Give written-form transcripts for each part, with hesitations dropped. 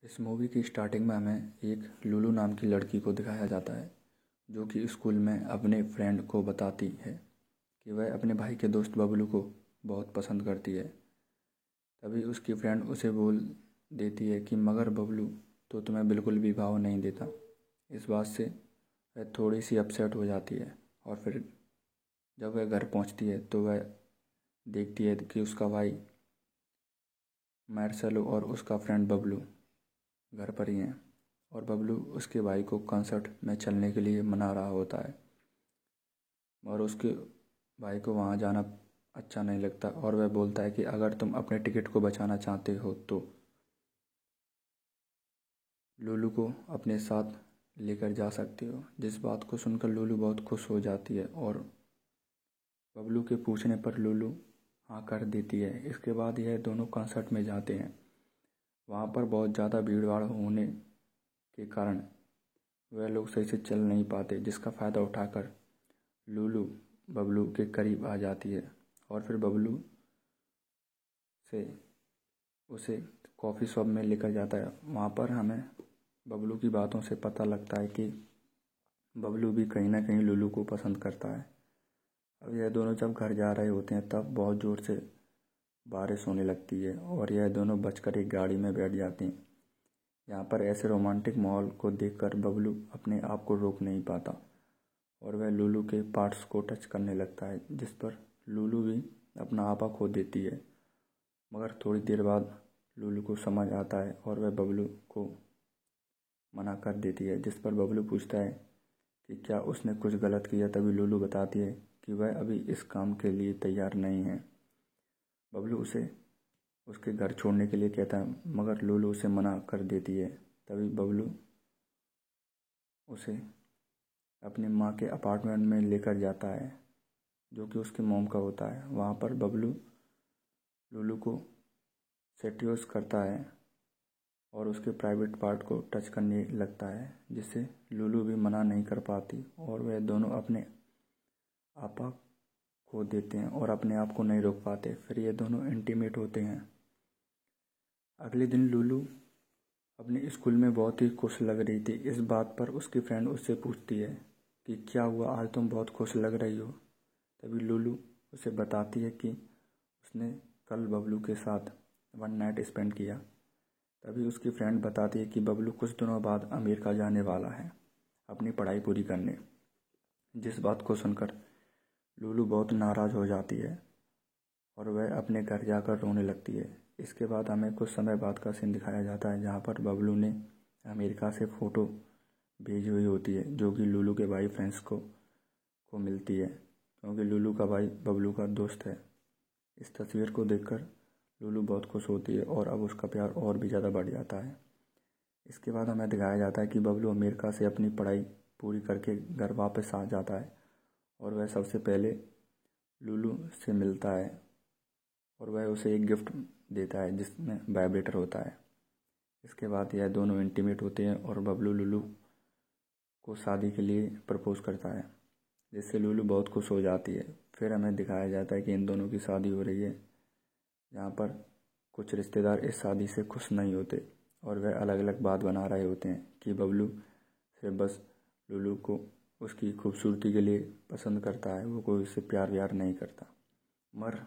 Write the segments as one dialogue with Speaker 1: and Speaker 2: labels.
Speaker 1: इस मूवी की स्टार्टिंग में हमें एक लुलु नाम की लड़की को दिखाया जाता है जो कि स्कूल में अपने फ्रेंड को बताती है कि वह अपने भाई के दोस्त बबलू को बहुत पसंद करती है। तभी उसकी फ्रेंड उसे बोल देती है कि मगर बबलू तो तुम्हें बिल्कुल भी भाव नहीं देता। इस बात से वह थोड़ी सी अपसेट हो जाती है और फिर जब वह घर पहुंचती है तो वह देखती है कि उसका भाई मार्शल और उसका फ्रेंड बबलू घर पर ही हैं और बबलू उसके भाई को कंसर्ट में चलने के लिए मना रहा होता है और उसके भाई को वहाँ जाना अच्छा नहीं लगता और वह बोलता है कि अगर तुम अपने टिकट को बचाना चाहते हो तो लुलु को अपने साथ लेकर जा सकते हो। जिस बात को सुनकर लुलु बहुत खुश हो जाती है और बबलू के पूछने पर लुलु हाँ कर देती है। इसके बाद यह दोनों कंसर्ट में जाते हैं। वहाँ पर बहुत ज़्यादा भीड़ भाड़ होने के कारण वह लोग सही से चल नहीं पाते, जिसका फ़ायदा उठाकर लुलु बबलू के करीब आ जाती है और फिर बबलू से उसे कॉफ़ी शॉप में लेकर जाता है। वहाँ पर हमें बबलू की बातों से पता लगता है कि बबलू भी कहीं ना कहीं लुलु को पसंद करता है। अब यह दोनों जब घर जा रहे होते हैं तब बहुत ज़ोर से बारिश होने लगती है और यह दोनों बचकर एक गाड़ी में बैठ जाते हैं। यहाँ पर ऐसे रोमांटिक माहौल को देखकर बबलू अपने आप को रोक नहीं पाता और वह लुलु के पार्ट्स को टच करने लगता है, जिस पर लुलु भी अपना आपा खो देती है। मगर थोड़ी देर बाद लुलु को समझ आता है और वह बबलू को मना कर देती है, जिस पर बबलू पूछता है कि क्या उसने कुछ गलत किया। तभी लुलु बताती है कि वह अभी इस काम के लिए तैयार नहीं है। बबलू उसे उसके घर छोड़ने के लिए कहता है मगर लुलु उसे मना कर देती है। तभी बबलू उसे अपनी माँ के अपार्टमेंट में लेकर जाता है जो कि उसकी मॉम का होता है। वहाँ पर बबलू लुलु को सेड्यूस करता है और उसके प्राइवेट पार्ट को टच करने लगता है, जिससे लुलु भी मना नहीं कर पाती और वह दोनों अपने आपा खो देते हैं और अपने आप को नहीं रोक पाते। फिर ये दोनों इंटीमेट होते हैं। अगले दिन लुलु अपने स्कूल में बहुत ही खुश लग रही थी। इस बात पर उसकी फ्रेंड उससे पूछती है कि क्या हुआ, आज तुम बहुत खुश लग रही हो। तभी लुलु उसे बताती है कि उसने कल बबलू के साथ वन नाइट स्पेंड किया। तभी उसकी फ्रेंड बताती है कि बबलू कुछ दिनों बाद अमेरिका जाने वाला है अपनी पढ़ाई पूरी करने। जिस बात को सुनकर लुलु बहुत नाराज़ हो जाती है और वह अपने घर जाकर रोने लगती है। इसके बाद हमें कुछ समय बाद का सीन दिखाया जाता है जहाँ पर बबलू ने अमेरिका से फ़ोटो भेजी हुई होती है जो कि लुलु के भाई फ्रेंड्स को मिलती है, क्योंकि लुलु का भाई बबलू का दोस्त है। इस तस्वीर को देखकर लुलु बहुत खुश होती है और अब उसका प्यार और भी ज़्यादा बढ़ जाता है। इसके बाद हमें दिखाया जाता है कि बबलू अमेरिका से अपनी पढ़ाई पूरी करके घर वापस आ जाता है और वह सबसे पहले लुलु से मिलता है और वह उसे एक गिफ्ट देता है जिसमें वाइब्रेटर होता है। इसके बाद यह दोनों इंटीमेट होते हैं और बबलू लुलु को शादी के लिए प्रपोज करता है, जिससे लुलु बहुत खुश हो जाती है। फिर हमें दिखाया जाता है कि इन दोनों की शादी हो रही है, जहाँ पर कुछ रिश्तेदार इस शादी से खुश नहीं होते और वह अलग अलग बात बना रहे होते हैं कि बबलू सिर्फ बस लुलु को उसकी खूबसूरती के लिए पसंद करता है, वो कोई उससे प्यार व्यार नहीं करता। मगर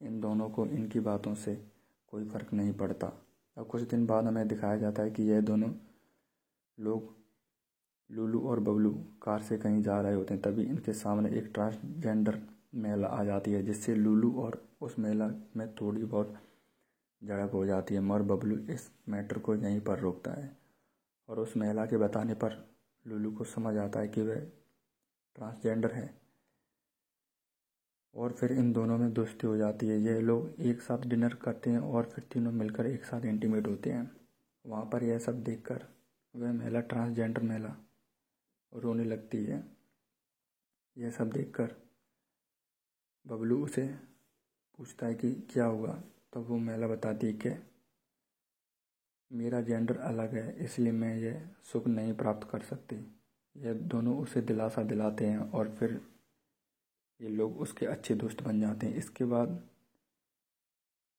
Speaker 1: इन दोनों को इनकी बातों से कोई फ़र्क नहीं पड़ता। अब कुछ दिन बाद हमें दिखाया जाता है कि यह दोनों लोग लुलु और बबलू कार से कहीं जा रहे होते हैं। तभी इनके सामने एक ट्रांसजेंडर महिला आ जाती है, जिससे लुलु और उस महिला में थोड़ी बहुत झड़प हो जाती है। मगर बबलू इस मैटर को यहीं पर रोकता है और उस महिला के बताने पर लुलु को समझ आता है कि वह ट्रांसजेंडर है और फिर इन दोनों में दोस्ती हो जाती है। ये लोग एक साथ डिनर करते हैं और फिर तीनों मिलकर एक साथ इंटीमेट होते हैं। वहाँ पर यह सब देखकर वह महिला, ट्रांसजेंडर महिला, रोने लगती है। यह सब देखकर बबलू उसे पूछता है कि क्या हुआ। तब वो महिला बताती है कि मेरा जेंडर अलग है, इसलिए मैं यह सुख नहीं प्राप्त कर सकती। यह दोनों उसे दिलासा दिलाते हैं और फिर ये लोग उसके अच्छे दोस्त बन जाते हैं। इसके बाद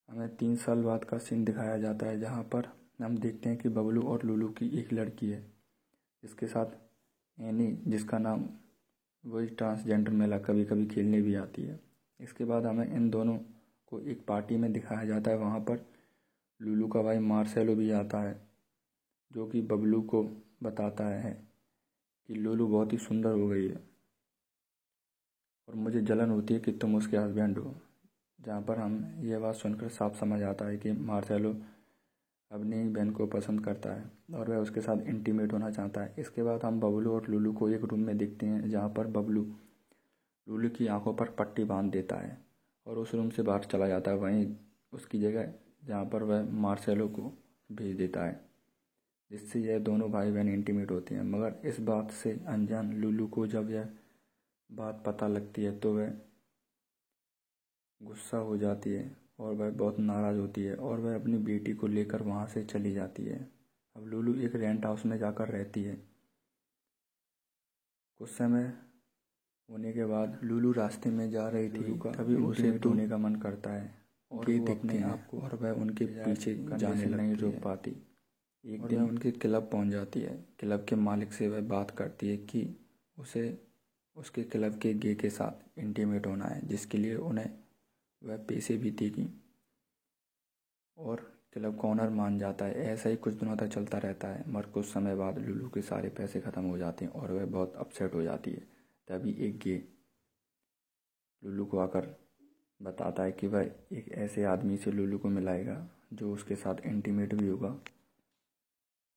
Speaker 1: हमें 3 साल बाद का सीन दिखाया जाता है जहाँ पर हम देखते हैं कि बबलू और लूलू की एक लड़की है जिसके साथ एनी, जिसका नाम वही ट्रांसजेंडर महिला कभी कभी खेलने भी आती है। इसके बाद हमें इन दोनों को एक पार्टी में दिखाया जाता है। वहाँ पर लूलू का भाई मार्सेलो भी आता है, जो कि बबलू को बताता है कि लूलू बहुत ही सुंदर हो गई है और मुझे जलन होती है कि तुम उसके हस्बैंड हो। जहाँ पर हम ये बात सुनकर साफ समझ आता है कि मार्सेलो अपनी बहन को पसंद करता है और वह उसके साथ इंटीमेट होना चाहता है। इसके बाद हम बबलू और लूलू को एक रूम में देखते हैं, जहाँ पर बबलू लूलू की आंखों पर पट्टी बांध देता है और उस रूम से बाहर चला जाता है, वहीं उसकी जगह जहाँ पर वह मार्सेलो को भेज देता है, जिससे यह दोनों भाई बहन इंटीमेट होते हैं। मगर इस बात से अनजान लूलू को जब यह बात पता लगती है तो वह गुस्सा हो जाती है और वह बहुत नाराज़ होती है और वह अपनी बेटी को लेकर वहाँ से चली जाती है। अब लूलू एक रेंट हाउस में जाकर रहती है। कुछ समय होने के बाद लूलू रास्ते में जा रही थी, तभी उसे धोने का मन करता है और वो अपने आप को और वह उनके पीछे जाने नहीं रोक पाती। एक दिन उनके क्लब पहुंच जाती है। क्लब के मालिक से वह बात करती है कि उसे उसके क्लब के गे के साथ इंटीमेट होना है, जिसके लिए उन्हें वह पैसे भी देगी और क्लब का ओनर मान जाता है। ऐसा ही कुछ दिनों तक चलता रहता है, मगर कुछ समय बाद लूलू के सारे पैसे ख़त्म हो जाते हैं और वह बहुत अपसेट हो जाती है। तभी एक गे लूलू को आकर बताता है कि वह एक ऐसे आदमी से लूलू को मिलाएगा जो उसके साथ इंटीमेट भी होगा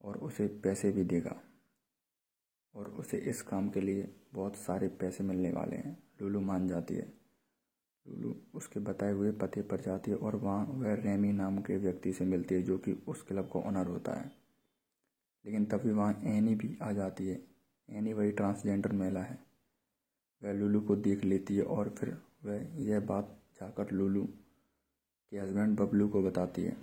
Speaker 1: और उसे पैसे भी देगा और उसे इस काम के लिए बहुत सारे पैसे मिलने वाले हैं। लूलू मान जाती है। लूलू उसके बताए हुए पते पर जाती है और वहाँ वह रेमी नाम के व्यक्ति से मिलती है, जो कि उस क्लब का ओनर होता है। लेकिन तभी वहाँ एनी भी आ जाती है। एनी वही ट्रांसजेंडर महिला है। वह लूलू को देख लेती है और फिर वह यह बात जाकर लूलू के हस्बैंड बबलू को बताती है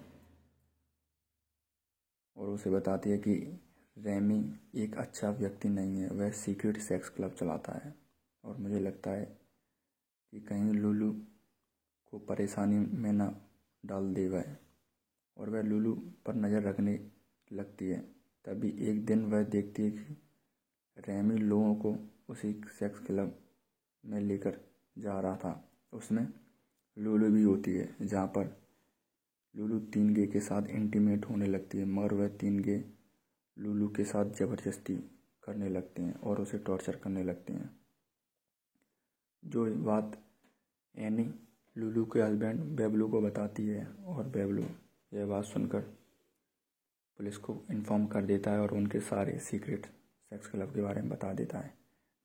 Speaker 1: और उसे बताती है कि रेमी एक अच्छा व्यक्ति नहीं है, वह सीक्रेट सेक्स क्लब चलाता है और मुझे लगता है कि कहीं लूलू को परेशानी में न डाल दे वह, और वह लूलू पर नज़र रखने लगती है। तभी एक दिन वह देखती है कि रेमी लोगों को उसी सेक्स क्लब में लेकर जा रहा था। उसमें लूलू भी होती है, जहाँ पर लूलू 3 गे के साथ इंटीमेट होने लगती है, मगर वह 3 गे लूलू के साथ ज़बरदस्ती करने लगते हैं और उसे टॉर्चर करने लगते हैं। जो बात एनी लूलू के हस्बैंड बेबलू को बताती है और बेबलू यह बात सुनकर पुलिस को इन्फॉर्म कर देता है और उनके सारे सीक्रेट सेक्स क्लब के बारे में बता देता है,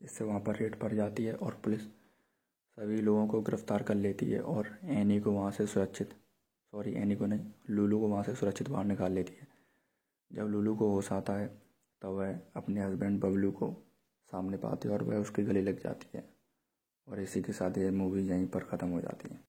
Speaker 1: जिससे वहाँ पर रेड पड़ जाती है और पुलिस सभी लोगों को गिरफ्तार कर लेती है और एनी को वहाँ से एनी को नहीं, लूलू को वहाँ से सुरक्षित बाहर निकाल लेती है। जब लूलू को होश आता है तब वह अपने हस्बैंड बबलू को सामने पाती है और वह उसके गले लग जाती है और इसी के साथ ये मूवी यहीं पर ख़त्म हो जाती है।